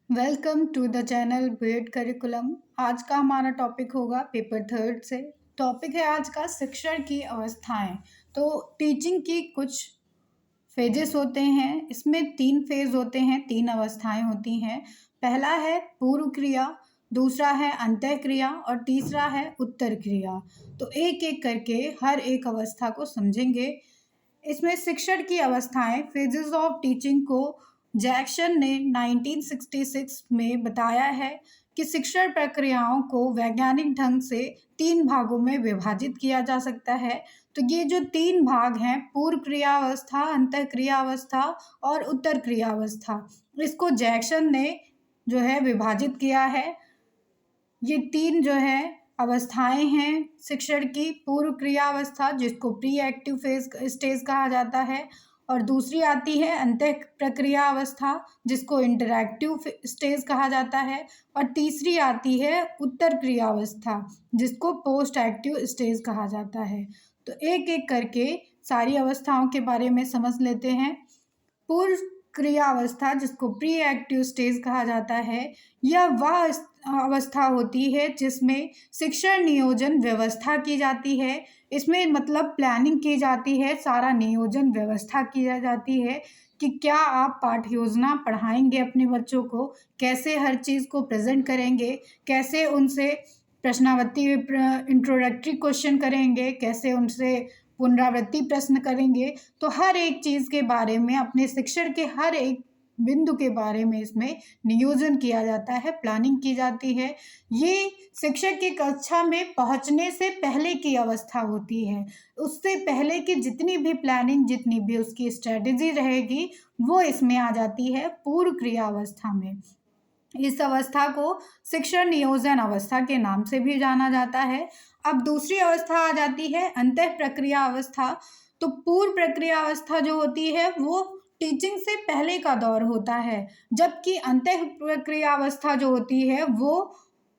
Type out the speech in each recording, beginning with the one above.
Welcome to the channel BEd curriculum. आज का हमारा टॉपिक होगा पेपर थर्ड से। टॉपिक है आज का शिक्षण की अवस्थाएं। तो टीचिंग की कुछ फेजेस होते हैं, इसमें 3 फेज होते हैं, 3 अवस्थाएं होती हैं। पहला है पूर्व क्रिया, दूसरा है अंतः क्रिया और तीसरा है उत्तर क्रिया। तो एक एक करके हर एक अवस्था को समझेंगे। इसमें शिक्षण की अवस्थाएं फेजेस ऑफ टीचिंग को जैक्सन ने 1966 में बताया है कि शिक्षण प्रक्रियाओं को वैज्ञानिक ढंग से 3 भागों में विभाजित किया जा सकता है। तो ये जो 3 भाग हैं, पूर्व क्रियावस्था, अंतः क्रियावस्था और उत्तर क्रियावस्था, इसको जैक्सन ने जो है विभाजित किया है। ये 3 जो है अवस्थाएं हैं शिक्षण की। पूर्व क्रियावस्था जिसको प्री एक्टिव फेज स्टेज कहा जाता है, और दूसरी आती है अंतः प्रक्रिया अवस्था जिसको इंटरैक्टिव स्टेज कहा जाता है, और तीसरी आती है उत्तर क्रियावस्था जिसको पोस्ट एक्टिव स्टेज कहा जाता है। तो एक एक करके सारी अवस्थाओं के बारे में समझ लेते हैं। पूर्व क्रियावस्था जिसको प्री एक्टिव स्टेज कहा जाता है, यह वह अवस्था होती है जिसमें शिक्षण नियोजन व्यवस्था की जाती है। इसमें मतलब प्लानिंग की जाती है, सारा नियोजन व्यवस्था की जाती है कि क्या आप पाठ्य योजना पढ़ाएंगे अपने बच्चों को, कैसे हर चीज़ को प्रेजेंट करेंगे, कैसे उनसे प्रश्नावृत्ति इंट्रोडक्टरी क्वेश्चन करेंगे, कैसे उनसे पुनरावृत्ति प्रश्न करेंगे। तो हर एक चीज़ के बारे में, अपने शिक्षण के हर एक बिंदु के बारे में इसमें नियोजन किया जाता है, प्लानिंग की जाती है। ये शिक्षक की कक्षा में पहुंचने से पहले की अवस्था होती है। उससे पहले की जितनी भी प्लानिंग, जितनी भी उसकी स्ट्रेटेजी रहेगी, वो इसमें आ जाती है पूर्व क्रिया अवस्था में। इस अवस्था को शिक्षण नियोजन अवस्था के नाम से भी जाना जाता है। अब दूसरी अवस्था आ जाती है अंतः प्रक्रिया अवस्था। तो पूर्व प्रक्रिया अवस्था जो होती है वो टीचिंग से पहले का दौर होता है, जबकि अंतः प्रक्रिया अवस्था जो होती है वो,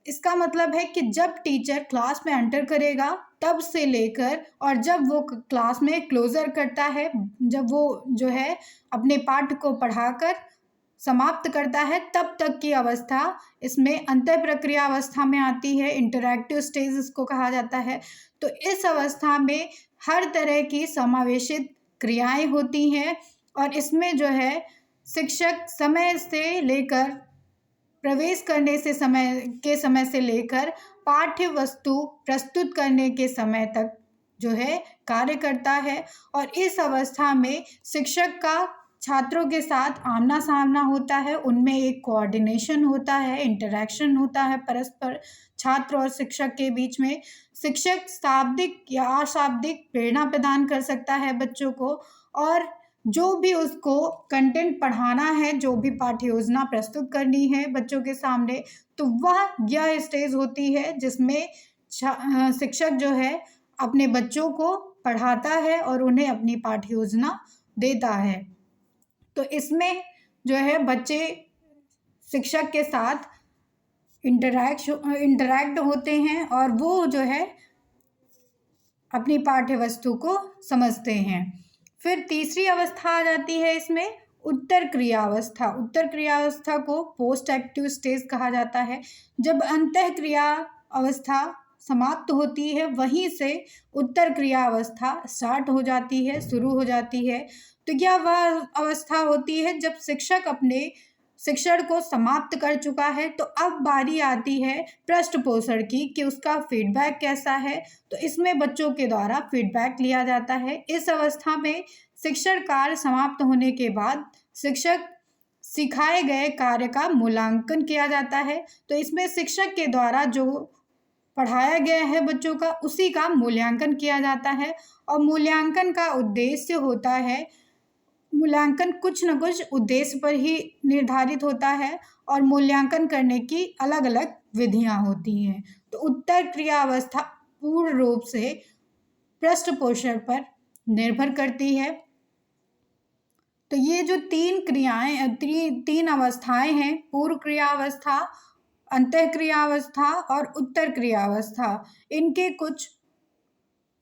इसका मतलब है कि जब टीचर क्लास में एंटर करेगा तब से लेकर, और जब वो क्लास में क्लोजर करता है, जब वो जो है अपने पाठ को पढ़ाकर समाप्त करता है, तब तक की अवस्था इसमें अंतः प्रक्रिया अवस्था में आती है। इंटरैक्टिव स्टेज इसको कहा जाता है। तो इस अवस्था में हर तरह की समावेशित क्रियाएं होती हैं, और इसमें जो है शिक्षक समय से लेकर, प्रवेश करने से समय से लेकर पाठ्य वस्तु प्रस्तुत करने के समय तक जो है कार्य करता है। और इस अवस्था में शिक्षक का छात्रों के साथ आमना सामना होता है, उनमें एक कोऑर्डिनेशन होता है, इंटरैक्शन होता है परस्पर छात्र और शिक्षक के बीच में। शिक्षक शाब्दिक या अशाब्दिक प्रेरणा प्रदान कर सकता है बच्चों को, और जो भी उसको कंटेंट पढ़ाना है, जो भी पाठ्य योजना प्रस्तुत करनी है बच्चों के सामने, तो वह यह स्टेज होती है जिसमें शिक्षक जो है अपने बच्चों को पढ़ाता है और उन्हें अपनी पाठ्य योजना देता है। तो इसमें जो है बच्चे शिक्षक के साथ इंटरैक्ट होते हैं और वो जो है अपनी पाठ्य वस्तु को समझते हैं। फिर तीसरी अवस्था आ जाती है इसमें उत्तर क्रिया अवस्था। उत्तर क्रिया अवस्था को पोस्ट एक्टिव स्टेज कहा जाता है। जब अंतः क्रिया अवस्था समाप्त होती है, वहीं से उत्तर क्रिया अवस्था स्टार्ट हो जाती है, शुरू हो जाती है। तो यह वह अवस्था होती है जब शिक्षक अपने शिक्षण को समाप्त कर चुका है, तो अब बारी आती है पृष्ठ पोषण की कि उसका फीडबैक कैसा है। तो इसमें बच्चों के द्वारा फीडबैक लिया जाता है। इस अवस्था में शिक्षण कार्य समाप्त होने के बाद शिक्षक सिखाए गए कार्य का मूल्यांकन किया जाता है। तो इसमें शिक्षक के द्वारा जो पढ़ाया गया है बच्चों का, उसी का मूल्यांकन किया जाता है। और मूल्यांकन का उद्देश्य होता है, मूल्यांकन कुछ न कुछ उद्देश्य पर ही निर्धारित होता है, और मूल्यांकन करने की अलग अलग विधियां होती हैं। तो उत्तर क्रिया अवस्था पूर्ण रूप से पृष्ठ पोषण पर निर्भर करती है। तो ये जो 3 क्रियाएं, तीन अवस्थाएं हैं, पूर्व क्रिया अवस्था, अंतः क्रिया अवस्था और उत्तर क्रिया अवस्था, इनके कुछ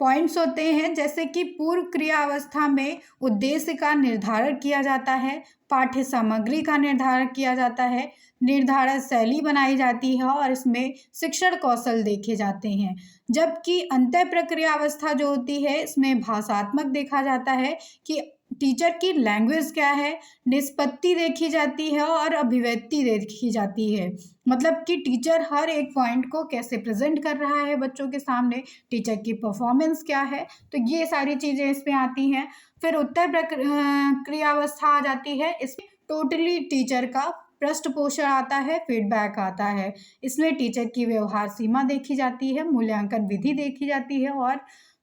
पॉइंट्स होते हैं। जैसे कि पूर्व क्रिया अवस्था में उद्देश्य का निर्धारण किया जाता है, पाठ्य सामग्री का निर्धारण किया जाता है, निर्धारण शैली बनाई जाती है और इसमें शिक्षण कौशल देखे जाते हैं। जबकि अंतः प्रक्रिया अवस्था जो होती है इसमें भाषात्मक देखा जाता है कि टीचर की लैंग्वेज क्या है, निष्पत्ति देखी जाती है और अभिव्यक्ति देखी जाती है। मतलब कि टीचर हर एक पॉइंट को कैसे प्रेजेंट कर रहा है बच्चों के सामने, टीचर की परफॉर्मेंस क्या है, तो ये सारी चीज़ें इसमें आती हैं। फिर उत्तर प्रक्रिया अवस्था आ जाती है, इसमें टोटली टीचर का पृष्ठ पोषण आता है, फीडबैक आता है। इसमें टीचर की व्यवहार सीमा देखी जाती है, मूल्यांकन विधि देखी जाती है और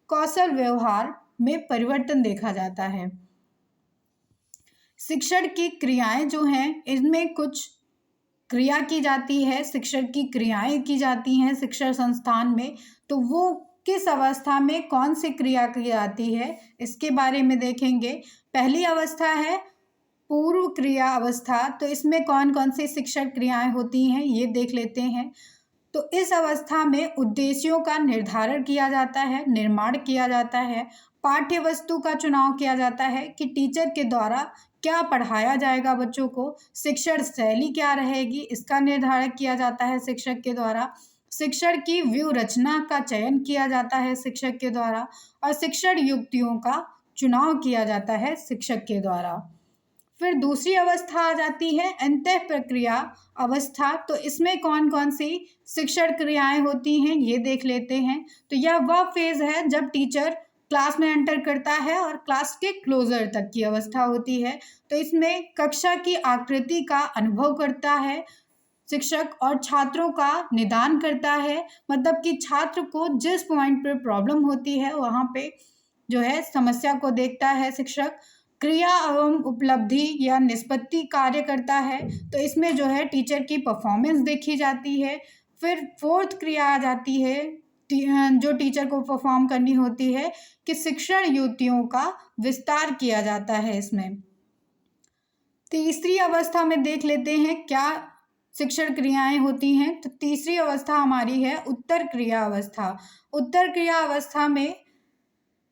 कौशल व्यवहार में परिवर्तन देखा जाता है। शिक्षण की क्रियाएं जो हैं इनमें कुछ क्रिया की जाती है, शिक्षण की क्रियाएं की जाती हैं शिक्षण संस्थान में, तो वो किस अवस्था में कौन सी क्रिया की जाती है इसके बारे में देखेंगे। पहली अवस्था है पूर्व क्रिया अवस्था, तो इसमें कौन कौन सी शिक्षण क्रियाएं होती हैं ये देख लेते हैं। तो इस अवस्था में उद्देश्यों का निर्धारण किया जाता है, निर्माण किया जाता है, पाठ्य वस्तु का चुनाव किया जाता है कि टीचर के द्वारा क्या पढ़ाया जाएगा बच्चों को, शिक्षण शैली क्या रहेगी इसका निर्धारण किया जाता है शिक्षक के द्वारा, शिक्षण की व्यूह रचना का चयन किया जाता है शिक्षक के द्वारा और शिक्षण युक्तियों का चुनाव किया जाता है शिक्षक के द्वारा। फिर दूसरी अवस्था आ जाती है अंतः प्रक्रिया अवस्था, तो इसमें कौन कौन सी शिक्षण क्रियाएं होती हैं ये देख लेते हैं। तो यह वह फेज है जब टीचर क्लास में एंटर करता है और क्लास के क्लोजर तक की अवस्था होती है। तो इसमें कक्षा की आकृति का अनुभव करता है शिक्षक और छात्रों का निदान करता है, मतलब कि छात्र को जिस पॉइंट पर प्रॉब्लम होती है वहाँ पे जो है समस्या को देखता है शिक्षक। क्रिया एवं उपलब्धि या निष्पत्ति कार्य करता है, तो इसमें जो है टीचर की परफॉर्मेंस देखी जाती है। फिर फोर्थ क्रिया आ जाती है जो टीचर को परफॉर्म करनी होती है कि शिक्षण युक्तियों का विस्तार किया जाता है इसमें। तीसरी अवस्था में देख लेते हैं क्या शिक्षण क्रियाएं होती हैं। तो तीसरी अवस्था हमारी है उत्तर क्रिया अवस्था। उत्तर क्रिया अवस्था में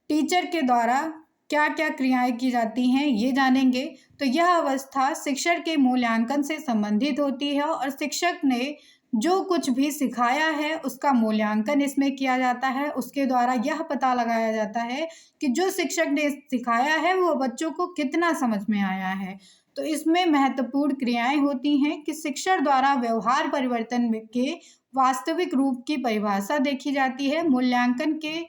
टीचर के द्वारा क्या क्या क्रियाएं की जाती हैं ये जानेंगे। तो यह अवस्था शिक्षण के मूल्यांकन से संबंधित होती है और शिक्षक ने जो कुछ भी सिखाया है उसका मूल्यांकन इसमें किया जाता है। उसके द्वारा यह पता लगाया जाता है कि जो शिक्षक ने सिखाया है वो बच्चों को कितना समझ में आया है। तो इसमें महत्वपूर्ण क्रियाएं होती हैं कि शिक्षण द्वारा व्यवहार परिवर्तन के वास्तविक रूप की परिभाषा देखी जाती है, मूल्यांकन के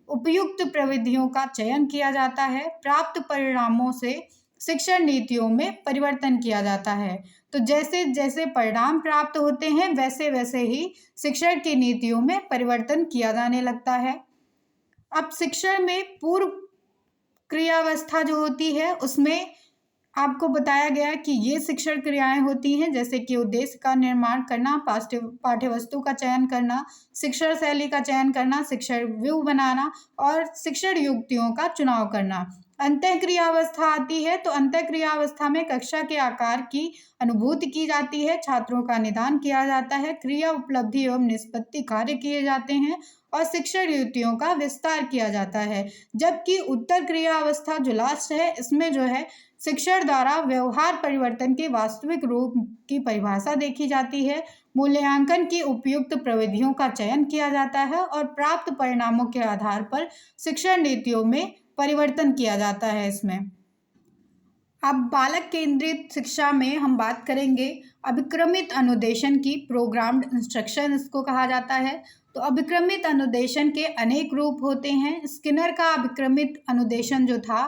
उपयुक्त प्रविधियों का चयन किया जाता है, प्राप्त परिणामों से शिक्षण नीतियों में परिवर्तन किया जाता है। तो जैसे जैसे परिणाम प्राप्त होते हैं वैसे वैसे ही शिक्षण की नीतियों में परिवर्तन किया जाने लगता है। अब शिक्षण में पूर्व क्रियावस्था जो होती है उसमें आपको बताया गया कि ये शिक्षण क्रियाएं होती हैं जैसे कि उद्देश्य का निर्माण करना, पाठ्य वस्तु का चयन करना, शिक्षण शैली का चयन करना, शिक्षण व्यूह बनाना और शिक्षण युक्तियों का चुनाव करना। अंतः क्रियावस्था आती है, तो अंतः क्रियावस्था में कक्षा के आकार की अनुभूति की जाती है, छात्रों का निदान किया जाता है, क्रिया उपलब्धि एवं निष्पत्ति कार्य किए जाते हैं और शिक्षण युक्तियों का विस्तार किया जाता है। जबकि उत्तर क्रिया अवस्था जो लास्ट है इसमें जो है शिक्षण द्वारा व्यवहार परिवर्तन के वास्तविक रूप की परिभाषा देखी जाती है, मूल्यांकन की उपयुक्त प्रविधियों का चयन किया जाता है और प्राप्त परिणामों के आधार पर शिक्षण नीतियों में परिवर्तन किया जाता है इसमें। अब बालक केंद्रित शिक्षा में हम बात करेंगे अभिक्रमित अनुदेशन की, प्रोग्राम्ड इंस्ट्रक्शन इसको कहा जाता है। तो अभिक्रमित अनुदेशन के अनेक रूप होते हैं। स्किनर का अभिक्रमित अनुदेशन जो था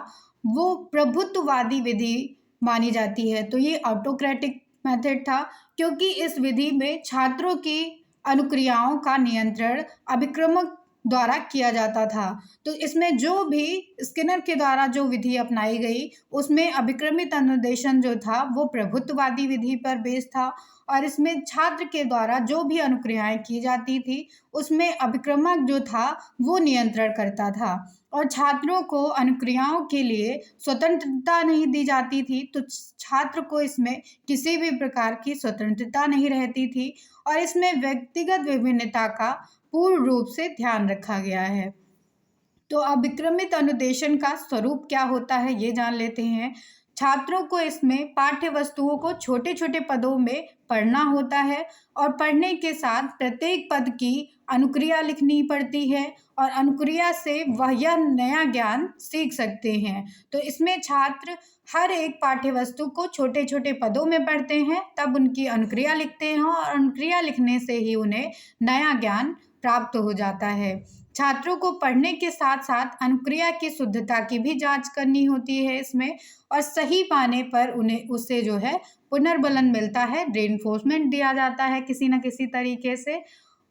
वो प्रभुत्ववादी विधि मानी जाती है। तो ये ऑटोक्रेटिक मेथड था क्योंकि इस विधि में छात्रों की अनुक्रियाओं का नियंत्रण अभिक्रमक द्वारा किया जाता था। तो इसमें जो भी स्किनर के द्वारा जो विधि अपनाई गई उसमें अभिक्रमित अनुदेशन जो था वो प्रभुत्ववादी विधि पर बेस था और इसमें छात्र के द्वारा जो भी अनुक्रियाएं की जाती थी उसमें अभिक्रमक जो था वो नियंत्रण करता था और छात्रों को अनुक्रियाओं के लिए स्वतंत्रता नहीं दी जाती थी। तो छात्र को इसमें किसी भी प्रकार की स्वतंत्रता नहीं रहती थी और इसमें व्यक्तिगत विभिन्नता का पूर्ण रूप से ध्यान रखा गया है। तो अभिक्रमित अनुदेशन का स्वरूप क्या होता है ये जान लेते हैं। छात्रों को इसमें पाठ्य वस्तुओं को छोटे छोटे पदों में पढ़ना होता है और पढ़ने के साथ प्रत्येक पद की अनुक्रिया लिखनी पड़ती है और अनुक्रिया से वह यह नया ज्ञान सीख सकते हैं। तो इसमें छात्र हर एक पाठ्य वस्तु को छोटे छोटे पदों में पढ़ते हैं, तब उनकी अनुक्रिया लिखते हैं और अनुक्रिया लिखने से ही उन्हें नया ज्ञान प्राप्त हो जाता है। छात्रों को पढ़ने के साथ साथ अनुक्रिया की शुद्धता की भी जांच करनी होती है इसमें, और सही पाने पर उन्हें उससे जो है पुनर्बलन मिलता है, रेनफोर्समेंट दिया जाता है किसी न किसी तरीके से।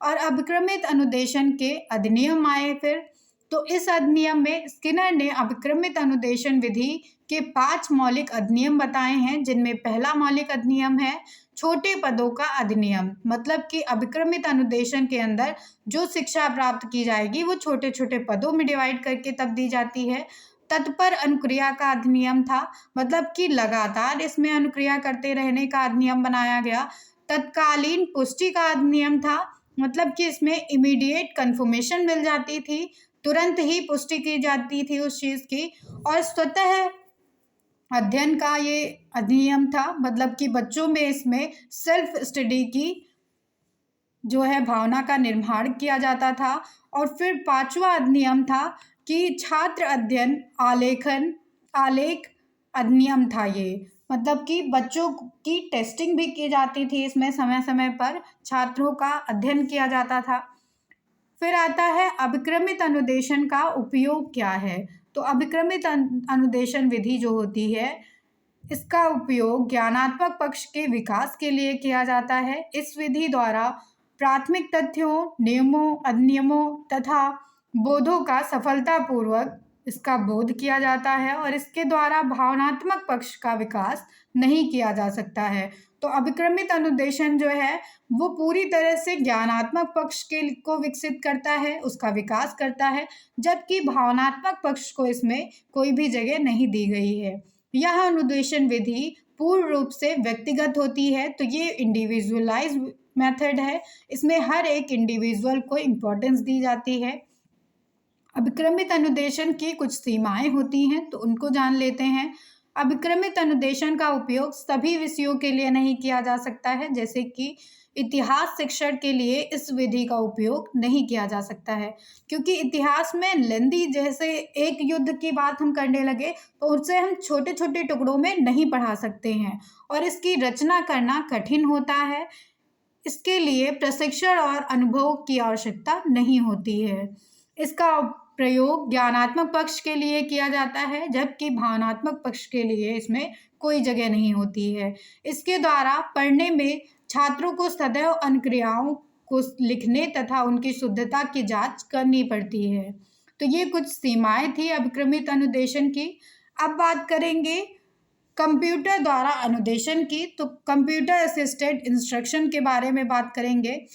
और अभिक्रमित अनुदेशन के अधिनियम आए फिर, तो इस अधिनियम में स्किनर ने अभिक्रमित अनुदेशन विधि के 5 मौलिक अधिनियम बताए हैं, जिनमें पहला मौलिक अधिनियम है छोटे पदों का अधिनियम। मतलब कि अभिक्रमित अनुदेशन के अंदर जो शिक्षा प्राप्त की जाएगी वो छोटे छोटे पदों में डिवाइड करके तब दी जाती है। तत्पर अनुक्रिया का अधिनियम था, मतलब कि लगातार इसमें अनुक्रिया करते रहने का अधिनियम बनाया गया। तत्कालीन पुष्टि का अधिनियम था, मतलब कि इसमें इमीडिएट कन्फर्मेशन मिल जाती थी, तुरंत ही पुष्टि की जाती थी उस चीज़ की। और स्वतः अध्ययन का ये अधिनियम था, मतलब कि बच्चों में इसमें सेल्फ स्टडी की जो है भावना का निर्माण किया जाता था। और फिर 5वां अधिनियम था कि छात्र अध्ययन आलेख अधिनियम था ये, मतलब कि बच्चों की टेस्टिंग भी की जाती थी, इसमें समय समय पर छात्रों का अध्ययन किया जाता था। फिर आता है अभिक्रमित अनुदेशन का उपयोग क्या है। तो अभिक्रमित अनुदेशन विधि जो होती है, इसका उपयोग ज्ञानात्मक पक्ष के विकास के लिए किया जाता है। इस विधि द्वारा प्राथमिक तथ्यों, नियमों, अधिनियमों तथा बोधों का सफलतापूर्वक इसका बोध किया जाता है और इसके द्वारा भावनात्मक पक्ष का विकास नहीं किया जा सकता है। तो अभिक्रमित अनुदेशन जो है वो पूरी तरह से ज्ञानात्मक पक्ष को विकसित करता है, उसका विकास करता है, जबकि भावनात्मक पक्ष को इसमें कोई भी जगह नहीं दी गई है। यह अनुदेशन विधि पूर्ण रूप से व्यक्तिगत होती है, तो ये इंडिविजुअलाइज मेथड है, इसमें हर एक इंडिविजुअल को इम्पोर्टेंस दी जाती है। अभिक्रमित अनुदेशन की कुछ सीमाएं होती हैं, तो उनको जान लेते हैं। अभिक्रमित अनुदेशन का उपयोग सभी विषयों के लिए नहीं किया जा सकता है, जैसे कि इतिहास शिक्षण के लिए इस विधि का उपयोग नहीं किया जा सकता है, क्योंकि इतिहास में लेंदी जैसे एक युद्ध की बात हम करने लगे तो उससे हम छोटे छोटे टुकड़ों में नहीं पढ़ा सकते हैं और इसकी रचना करना कठिन होता है। इसके लिए प्रशिक्षण और अनुभव की आवश्यकता नहीं होती है। इसका प्रयोग ज्ञानात्मक पक्ष के लिए किया जाता है, जबकि भावनात्मक पक्ष के लिए इसमें कोई जगह नहीं होती है। इसके द्वारा पढ़ने में छात्रों को सदैव अनुक्रियाओं को लिखने तथा उनकी शुद्धता की जांच करनी पड़ती है। तो ये कुछ सीमाएं थी अभिक्रमित अनुदेशन की। अब बात करेंगे कंप्यूटर द्वारा अनुदेशन की, तो कंप्यूटर असिस्टेड इंस्ट्रक्शन के बारे में बात करेंगे।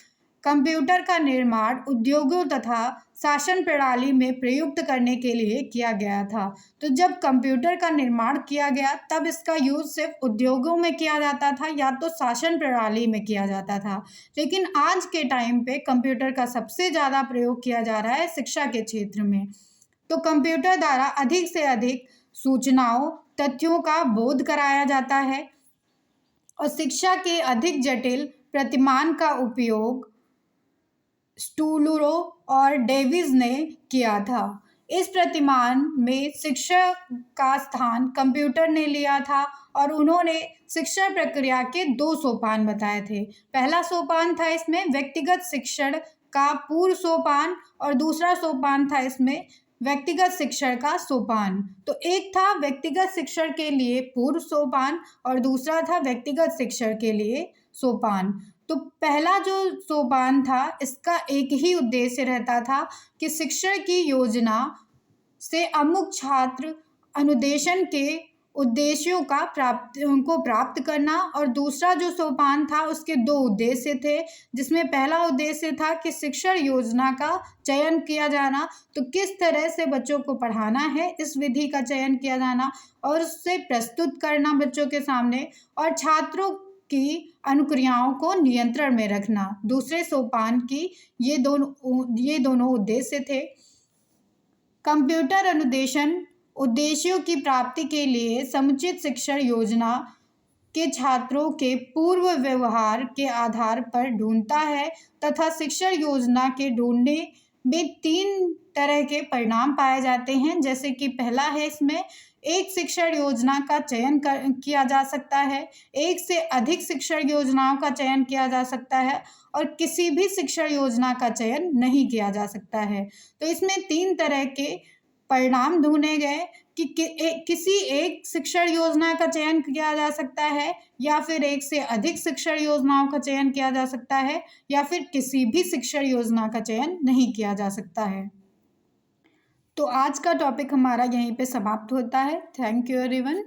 कंप्यूटर का निर्माण उद्योगों तथा शासन प्रणाली में प्रयुक्त करने के लिए किया गया था। तो जब कंप्यूटर का निर्माण किया गया तब इसका यूज़ सिर्फ उद्योगों में किया जाता था या तो शासन प्रणाली में किया जाता था, लेकिन आज के टाइम पे कंप्यूटर का सबसे ज़्यादा प्रयोग किया जा रहा है शिक्षा के क्षेत्र में। तो कंप्यूटर द्वारा अधिक से अधिक सूचनाओं, तथ्यों का बोध कराया जाता है और शिक्षा के अधिक जटिल प्रतिमान का उपयोग स्टूलरो और डेविस ने किया था। इस प्रतिमान में शिक्षा का स्थान कंप्यूटर ने लिया था और उन्होंने शिक्षा प्रक्रिया के 2 सोपान बताए थे। पहला सोपान था इसमें व्यक्तिगत शिक्षण का पूर्व सोपान और दूसरा सोपान था इसमें व्यक्तिगत शिक्षण का सोपान। तो एक था व्यक्तिगत शिक्षण के लिए पूर्व सोपान और दूसरा था व्यक्तिगत शिक्षण के लिए सोपान। तो पहला जो सोपान था इसका एक ही उद्देश्य रहता था कि शिक्षण की योजना से अमुक छात्र अनुदेशन के उद्देश्यों को प्राप्त करना, और दूसरा जो सोपान था उसके 2 उद्देश्य थे, जिसमें पहला उद्देश्य था कि शिक्षण योजना का चयन किया जाना, तो किस तरह से बच्चों को पढ़ाना है इस विधि का चयन किया जाना और उससे प्रस्तुत करना बच्चों के सामने, और छात्रों की अनुक्रियाओं को नियंत्रण में रखना। दूसरे सोपान की ये दोनों उद्देश्य थे। कंप्यूटर अनुदेशन उद्देश्यों की प्राप्ति के लिए समुचित शिक्षण योजना के छात्रों के पूर्व व्यवहार के आधार पर ढूंढता है तथा शिक्षण योजना के ढूंढने में 3 तरह के परिणाम पाए जाते हैं। जैसे कि पहला है, इसमें एक शिक्षण योजना का चयन किया जा सकता है, एक से अधिक शिक्षण योजनाओं का चयन किया जा सकता है और किसी भी शिक्षण योजना का चयन नहीं किया जा सकता है। तो इसमें 3 तरह के परिणाम ढूंढे गए कि किसी एक शिक्षण योजना का चयन किया जा सकता है, या फिर एक से अधिक शिक्षण योजनाओं का चयन किया जा सकता है, या फिर किसी भी शिक्षण योजना का चयन नहीं किया जा सकता है। तो आज का टॉपिक हमारा यहीं पे समाप्त होता है। Thank you everyone.